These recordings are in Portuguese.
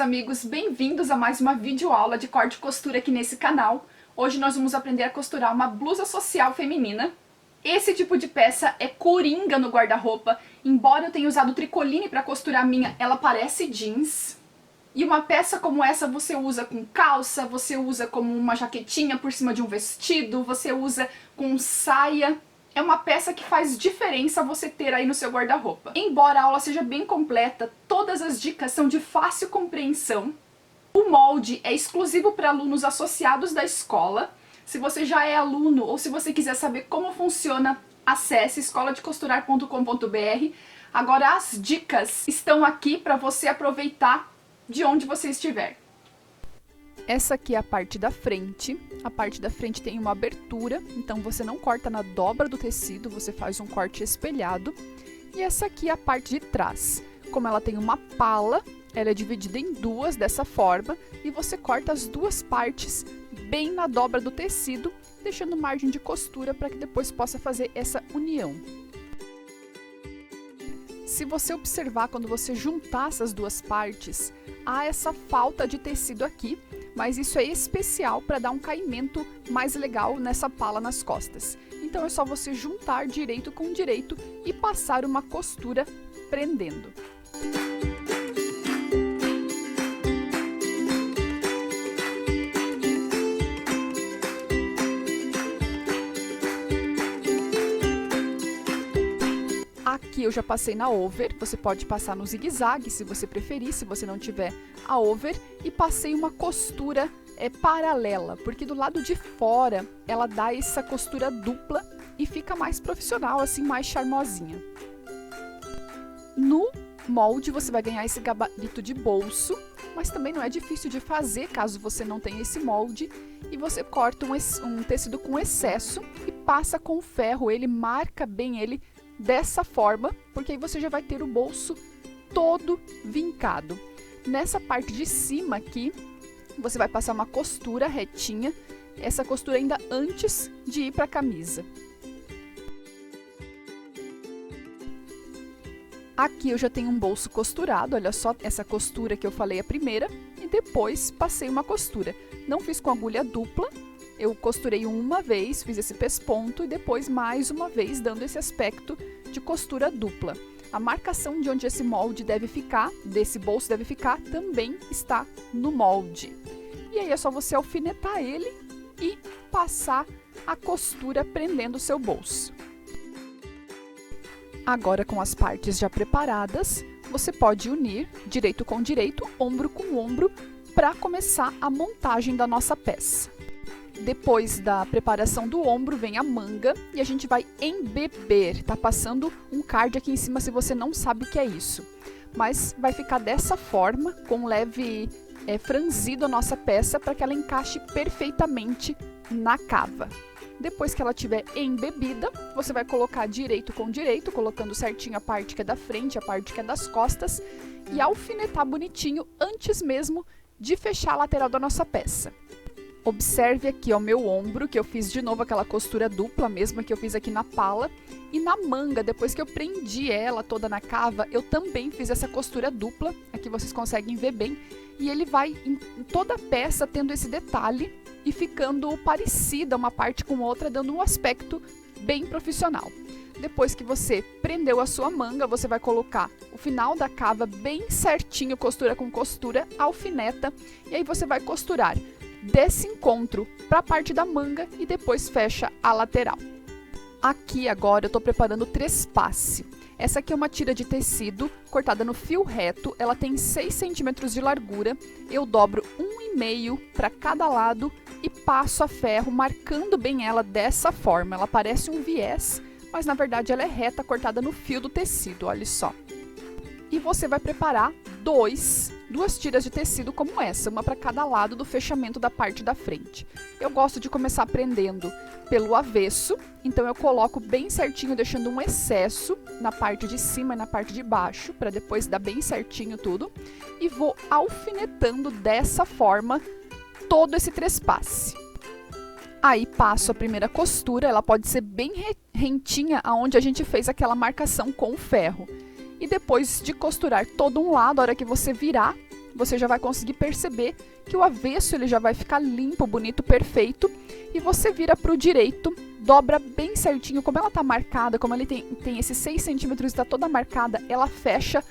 amigos, bem-vindos a mais uma videoaula de corte e costura aqui nesse canal. Hoje nós vamos aprender a costurar uma blusa social feminina. Esse tipo de peça é coringa no guarda-roupa, embora eu tenha usado tricoline para costurar a minha, ela parece jeans. E uma peça como essa você usa com calça, você usa como uma jaquetinha por cima de um vestido, você usa com saia. É uma peça que faz diferença você ter aí no seu guarda-roupa. Embora a aula seja bem completa, todas as dicas são de fácil compreensão. O molde é exclusivo para alunos associados da escola. Se você já é aluno ou se você quiser saber como funciona, acesse escoladecosturar.com.br. Agora as dicas estão aqui para você aproveitar de onde você estiver. Essa aqui é a parte da frente. A parte da frente tem uma abertura, então você não corta na dobra do tecido, você faz um corte espelhado. E essa aqui é a parte de trás. Como ela tem uma pala, ela é dividida em duas dessa forma e você corta as duas partes bem na dobra do tecido, deixando margem de costura para que depois possa fazer essa união. Se você observar, quando você juntar essas duas partes, há essa falta de tecido aqui, mas isso é especial para dar um caimento mais legal nessa pala nas costas. Então é só você juntar direito com direito e passar uma costura prendendo. Aqui eu já passei na over, você pode passar no zigue-zague se você preferir, se você não tiver a over, e passei uma costura paralela, porque do lado de fora ela dá essa costura dupla e fica mais profissional, assim, mais charmosinha. No molde você vai ganhar esse gabarito de bolso, mas também não é difícil de fazer caso você não tenha esse molde, e você corta um tecido com excesso e passa com o ferro, ele marca bem ele dessa forma, porque aí você já vai ter o bolso todo vincado. Nessa parte de cima aqui, você vai passar uma costura retinha, essa costura ainda antes de ir para a camisa. Aqui eu já tenho um bolso costurado, olha só essa costura que eu falei a primeira, e depois passei uma costura. Não fiz com agulha dupla, eu costurei uma vez, fiz esse pesponto e depois mais uma vez, dando esse aspecto de costura dupla. A marcação de onde esse molde deve ficar, desse bolso deve ficar, também está no molde. E aí é só você alfinetar ele e passar a costura prendendo o seu bolso. Agora, com as partes já preparadas, você pode unir direito com direito, ombro com ombro, para começar a montagem da nossa peça. Depois da preparação do ombro, vem a manga e a gente vai embeber. Tá passando um card aqui em cima se você não sabe o que é isso. Mas vai ficar dessa forma, com leve franzido a nossa peça, para que ela encaixe perfeitamente na cava. Depois que ela estiver embebida, você vai colocar direito com direito, colocando certinho a parte que é da frente, a parte que é das costas, e alfinetar bonitinho antes mesmo de fechar a lateral da nossa peça. Observe aqui o meu ombro, que eu fiz de novo aquela costura dupla, mesma que eu fiz aqui na pala. E na manga, depois que eu prendi ela toda na cava, eu também fiz essa costura dupla. Aqui vocês conseguem ver bem. E ele vai em toda a peça tendo esse detalhe e ficando parecida uma parte com outra, dando um aspecto bem profissional. Depois que você prendeu a sua manga, você vai colocar o final da cava bem certinho, costura com costura, alfineta. E aí você vai costurar desse encontro para a parte da manga e depois fecha a lateral. Aqui agora eu estou preparando o trespasse. Essa aqui é uma tira de tecido cortada no fio reto, ela tem 6 centímetros de largura, eu dobro 1,5 para cada lado e passo a ferro, marcando bem ela dessa forma. Ela parece um viés, mas na verdade ela é reta, cortada no fio do tecido, olha só. E você vai preparar duas tiras de tecido como essa, uma para cada lado do fechamento da parte da frente. Eu gosto de começar prendendo pelo avesso, então eu coloco bem certinho, deixando um excesso na parte de cima e na parte de baixo, para depois dar bem certinho tudo, e vou alfinetando dessa forma todo esse trespasse. Aí passo a primeira costura, ela pode ser bem rentinha, aonde a gente fez aquela marcação com o ferro. E depois de costurar todo um lado, a hora que você virar, você já vai conseguir perceber que o avesso ele já vai ficar limpo, bonito, perfeito. E você vira para o direito, dobra bem certinho, como ela está marcada, como ele tem esses 6 centímetros, está toda marcada, ela fecha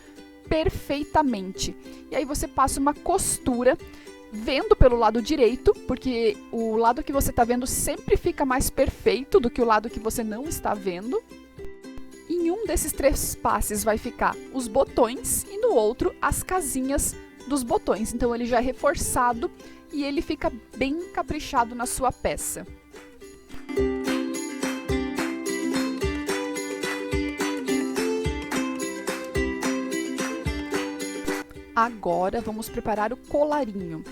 perfeitamente. E aí você passa uma costura, vendo pelo lado direito, porque o lado que você está vendo sempre fica mais perfeito do que o lado que você não está vendo. Em um desses 3 passes vai ficar os botões e no outro as casinhas dos botões. Então ele já é reforçado e ele fica bem caprichado na sua peça. Agora vamos preparar o colarinho,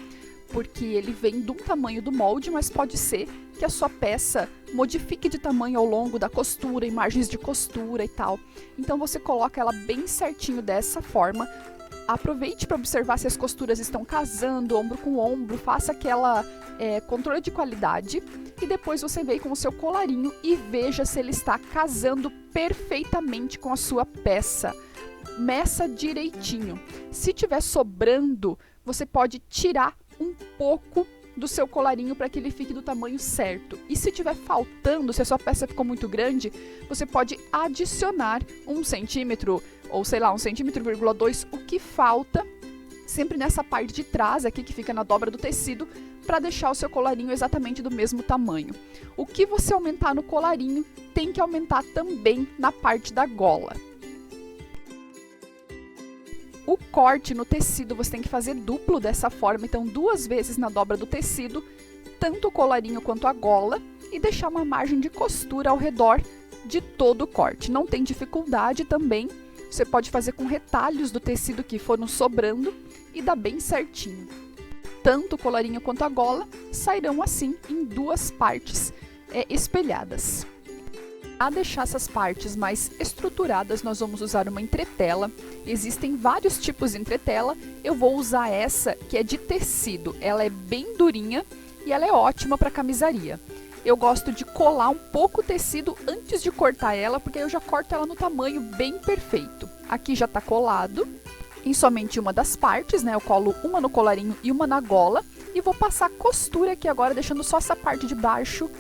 porque ele vem do tamanho do molde, mas pode ser que a sua peça modifique de tamanho ao longo da costura, imagens de costura e tal. Então você coloca ela bem certinho dessa forma. Aproveite para observar se as costuras estão casando, ombro com ombro, faça aquela controle de qualidade e depois você vem com o seu colarinho e veja se ele está casando perfeitamente com a sua peça. Meça direitinho. Se tiver sobrando, você pode tirar um pouco do seu colarinho para que ele fique do tamanho certo. E se tiver faltando, se a sua peça ficou muito grande, você pode adicionar 1 centímetro ou sei lá, 1,2 centímetros, o que falta, sempre nessa parte de trás aqui que fica na dobra do tecido, para deixar o seu colarinho exatamente do mesmo tamanho. O que você aumentar no colarinho, tem que aumentar também na parte da gola. O corte no tecido você tem que fazer duplo dessa forma, então 2 vezes na dobra do tecido, tanto o colarinho quanto a gola, e deixar uma margem de costura ao redor de todo o corte. Não tem dificuldade também, você pode fazer com retalhos do tecido que foram sobrando e dá bem certinho. Tanto o colarinho quanto a gola sairão assim em 2 partes espelhadas. Para deixar essas partes mais estruturadas, nós vamos usar uma entretela. Existem vários tipos de entretela, eu vou usar essa que é de tecido. Ela é bem durinha e ela é ótima para camisaria. Eu gosto de colar um pouco o tecido antes de cortar ela, porque eu já corto ela no tamanho bem perfeito. Aqui já está colado em somente uma das partes, né? Eu colo uma no colarinho e uma na gola e vou passar costura aqui agora, deixando só essa parte de baixo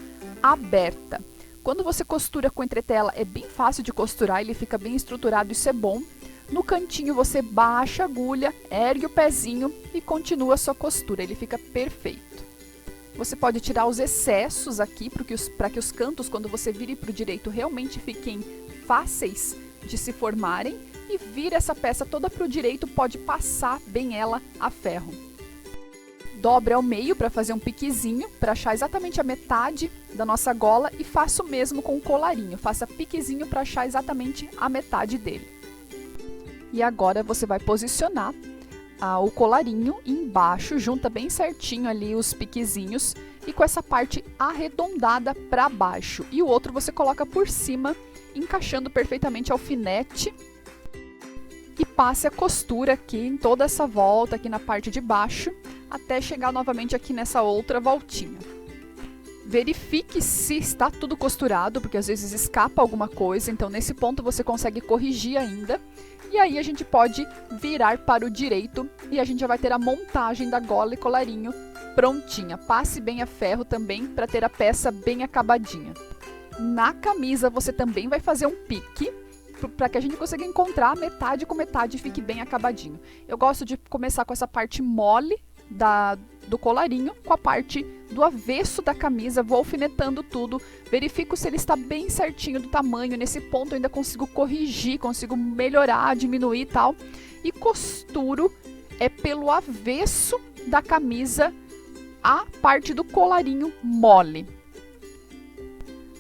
aberta. Quando você costura com entretela, é bem fácil de costurar, ele fica bem estruturado, isso é bom. No cantinho você baixa a agulha, ergue o pezinho e continua a sua costura, ele fica perfeito. Você pode tirar os excessos aqui, para que os cantos, quando você vire para o direito, realmente fiquem fáceis de se formarem. E vira essa peça toda para o direito, pode passar bem ela a ferro. Dobre ao meio para fazer um piquezinho, para achar exatamente a metade da nossa gola e faça o mesmo com o colarinho. Faça piquezinho para achar exatamente a metade dele. E agora você vai posicionar o colarinho embaixo, junta bem certinho ali os piquezinhos e com essa parte arredondada para baixo. E o outro você coloca por cima, encaixando perfeitamente alfinete. E passe a costura aqui em toda essa volta aqui na parte de baixo, até chegar novamente aqui nessa outra voltinha. Verifique se está tudo costurado, porque às vezes escapa alguma coisa, então nesse ponto você consegue corrigir ainda. E aí a gente pode virar para o direito e a gente já vai ter a montagem da gola e colarinho prontinha. Passe bem a ferro também para ter a peça bem acabadinha. Na camisa você também vai fazer um pique, para que a gente consiga encontrar metade com metade e fique bem acabadinho. Eu gosto de começar com essa parte mole do colarinho, com a parte do avesso da camisa, vou alfinetando tudo, verifico se ele está bem certinho do tamanho, nesse ponto eu ainda consigo corrigir, consigo melhorar, diminuir e tal, e costuro pelo avesso da camisa a parte do colarinho mole.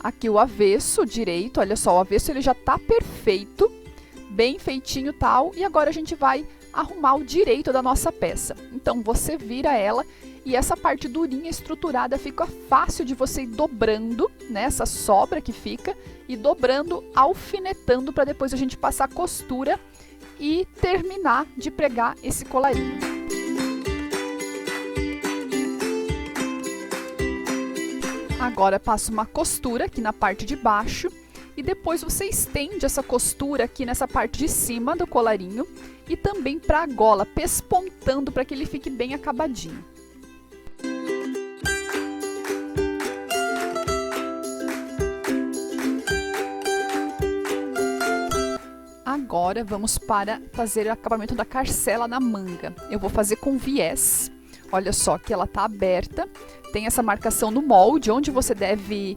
Aqui o avesso direito, olha só, o avesso ele já tá perfeito, bem feitinho tal, e agora a gente vai arrumar o direito da nossa peça. Então você vira ela e essa parte durinha estruturada fica fácil de você ir dobrando, né, essa sobra que fica, e dobrando, alfinetando para depois a gente passar a costura e terminar de pregar esse colarinho. Agora passo uma costura aqui na parte de baixo e E depois você estende essa costura aqui nessa parte de cima do colarinho e também para a gola, pespontando para que ele fique bem acabadinho. Agora vamos para fazer o acabamento da carcela na manga. Eu vou fazer com viés. Olha só que ela tá aberta, tem essa marcação no molde, onde você deve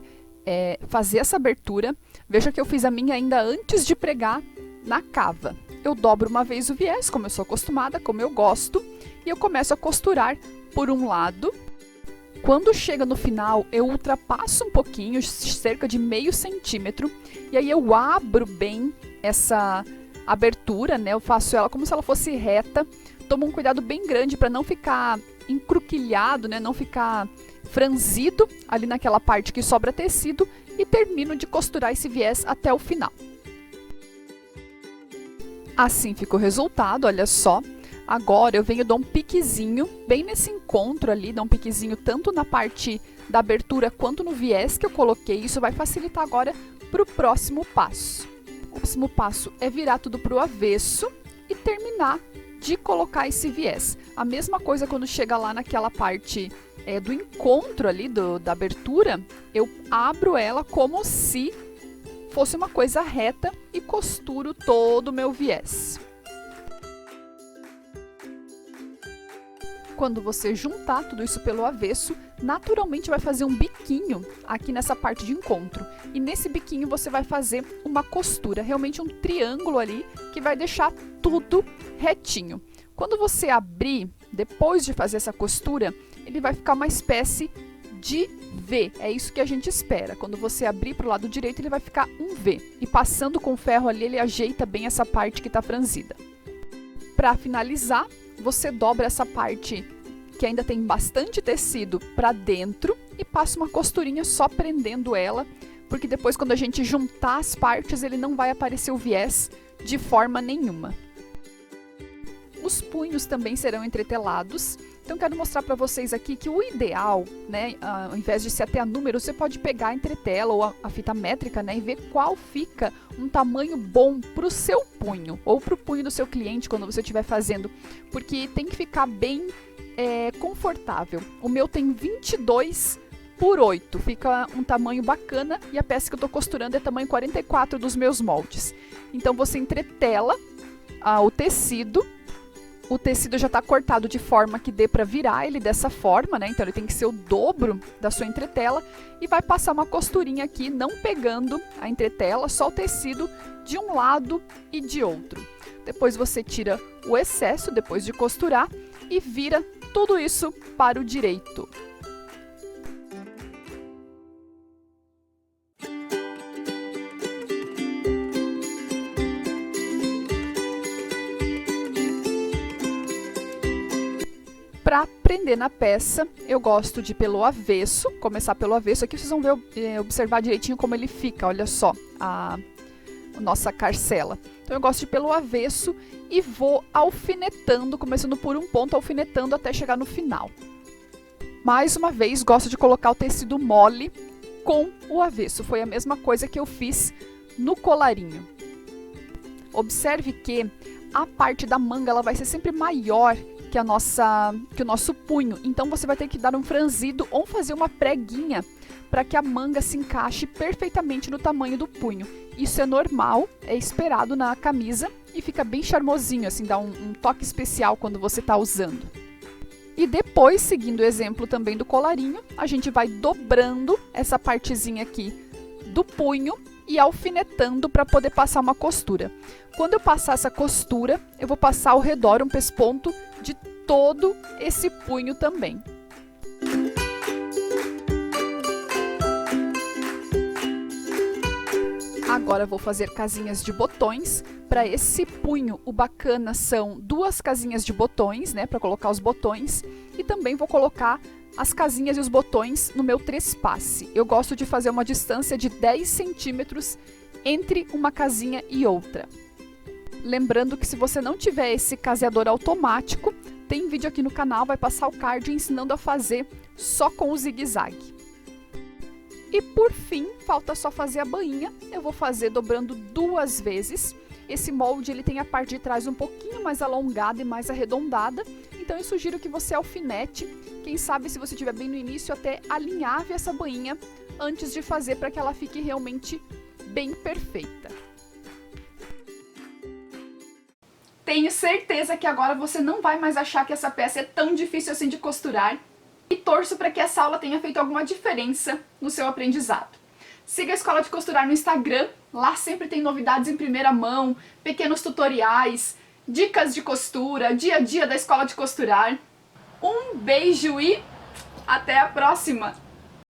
fazer essa abertura. Veja que eu fiz a minha ainda antes de pregar na cava. Eu dobro uma vez o viés, como eu sou acostumada, como eu gosto, e eu começo a costurar por um lado. Quando chega no final, eu ultrapasso um pouquinho, cerca de meio centímetro, e aí eu abro bem essa abertura, né? Eu faço ela como se ela fosse reta. Tomo um cuidado bem grande para não ficar encruquilhado, né? Não ficar franzido ali naquela parte que sobra tecido, e termino de costurar esse viés até o final. Assim fica o resultado, olha só. Agora eu venho e dou um piquezinho, bem nesse encontro ali, dou um piquezinho tanto na parte da abertura quanto no viés que eu coloquei. Isso vai facilitar agora para o próximo passo. O próximo passo é virar tudo para o avesso e terminar de colocar esse viés. A mesma coisa quando chega lá naquela parte do encontro ali da abertura, eu abro ela como se fosse uma coisa reta e costuro todo o meu viés. Quando você juntar tudo isso pelo avesso, naturalmente vai fazer um biquinho aqui nessa parte de encontro. E nesse biquinho você vai fazer uma costura, realmente um triângulo ali, que vai deixar tudo retinho. Quando você abrir, depois de fazer essa costura, ele vai ficar uma espécie de V. É isso que a gente espera. Quando você abrir para o lado direito, ele vai ficar um V. E passando com o ferro ali, ele ajeita bem essa parte que está franzida. Para finalizar, você dobra essa parte que ainda tem bastante tecido para dentro e passa uma costurinha só prendendo ela, porque depois quando a gente juntar as partes, ele não vai aparecer o viés de forma nenhuma. Os punhos também serão entretelados, então quero mostrar para vocês aqui que o ideal, né, ao invés de ser até a número, você pode pegar a entretela ou a fita métrica, né, e ver qual fica um tamanho bom para o seu punho, ou para o punho do seu cliente quando você estiver fazendo, porque tem que ficar bem confortável. O meu tem 22 por 8, fica um tamanho bacana, e a peça que eu estou costurando é tamanho 44 dos meus moldes. Então você entretela o tecido. O tecido já está cortado de forma que dê para virar ele dessa forma, né? Então ele tem que ser o dobro da sua entretela, e vai passar uma costurinha aqui, não pegando a entretela, só o tecido de um lado e de outro. Depois você tira o excesso, depois de costurar, e vira tudo isso para o direito. Para prender na peça, eu gosto de ir pelo avesso, começar pelo avesso. Aqui vocês vão ver, observar direitinho como ele fica, olha só, a nossa carcela. Então eu gosto de ir pelo avesso e vou alfinetando, começando por um ponto, alfinetando até chegar no final. Mais uma vez, gosto de colocar o tecido mole com o avesso. Foi a mesma coisa que eu fiz no colarinho. Observe que a parte da manga ela vai ser sempre maior que o nosso punho, então você vai ter que dar um franzido ou fazer uma preguinha para que a manga se encaixe perfeitamente no tamanho do punho. Isso é normal, é esperado na camisa e fica bem charmosinho, assim, dá um toque especial quando você está usando. E depois, seguindo o exemplo também do colarinho, a gente vai dobrando essa partezinha aqui do punho e alfinetando para poder passar uma costura. Quando eu passar essa costura, eu vou passar ao redor um pesponto de todo esse punho também. Agora eu vou fazer casinhas de botões. Para esse punho, o bacana são 2 casinhas de botões, né, para colocar os botões, e também vou colocar as casinhas e os botões no meu trespasse. Eu gosto de fazer uma distância de 10 centímetros entre uma casinha e outra. Lembrando que se você não tiver esse caseador automático, tem vídeo aqui no canal, vai passar o card ensinando a fazer só com o zigue-zague. E por fim, falta só fazer a bainha. Eu vou fazer dobrando 2 vezes. Esse molde ele tem a parte de trás um pouquinho mais alongada e mais arredondada. Então eu sugiro que você alfinete. Quem sabe, se você estiver bem no início, até alinhave essa bainha antes de fazer, para que ela fique realmente bem perfeita. Tenho certeza que agora você não vai mais achar que essa peça é tão difícil assim de costurar. E torço para que essa aula tenha feito alguma diferença no seu aprendizado. Siga a Escola de Costurar no Instagram, lá sempre tem novidades em primeira mão, pequenos tutoriais, dicas de costura, dia a dia da Escola de Costurar. Um beijo e até a próxima!